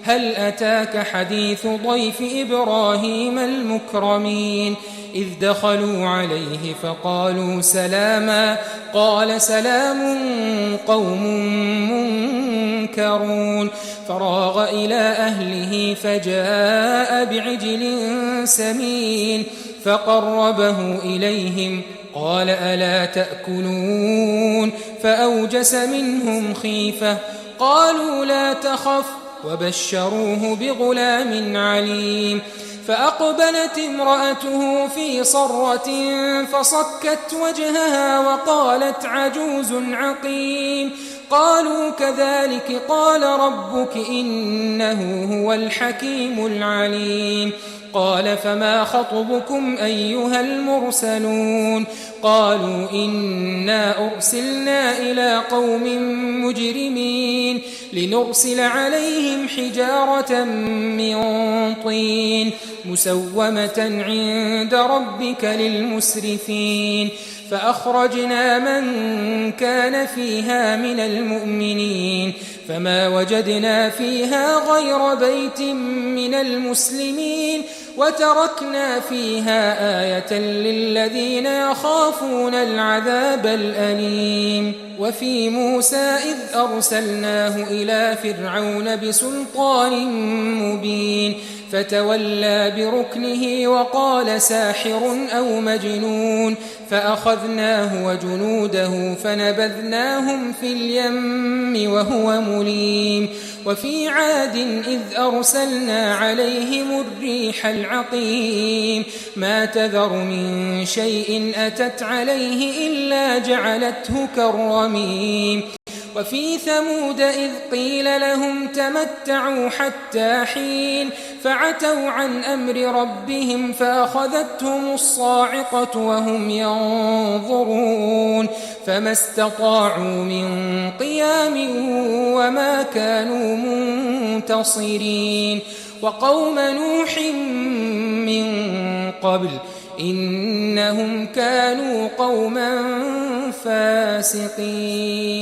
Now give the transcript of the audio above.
هل أتاك حديث ضيف إبراهيم المكرمين إذ دخلوا عليه فقالوا سلاما قال سلام قوم منكرون فراغ إلى أهله فجاء بعجل سمين فقربه إليهم قال ألا تأكلون فأوجس منهم خيفة قالوا لا تخف وبشروه بغلام عليم فأقبلت امرأته في صرة فصكت وجهها وقالت عجوز عقيم قالوا كذلك قال ربك إنه هو الحكيم العليم قال فما خطبكم أيها المرسلون قالوا إنا أرسلنا إلى قوم مجرمين لنرسل عليهم حجارة من طين مسومة عند ربك للمسرفين فأخرجنا من كان فيها من المؤمنين فما وجدنا فيها غير بيت من المسلمين وتركنا فيها آية للذين يخافون العذاب الأليم وفي موسى إذ أرسلناه إلى فرعون بسلطان مبين فتولى بركنه وقال ساحر أو مجنون فأخذناه وجنوده فنبذناهم في اليم وهو مليم وفي عاد إذ أرسلنا عليهم الريح العقيم ما تذر من شيء أتت عليه إلا جعلته كالرميم وفي ثمود إذ قيل لهم تمتعوا حتى حين فعتوا عن أمر ربهم فأخذتهم الصاعقة وهم ينظرون فما استطاعوا من قيام وما كانوا منتصرين وقوم نوح من قبل إنهم كانوا قوما فاسقين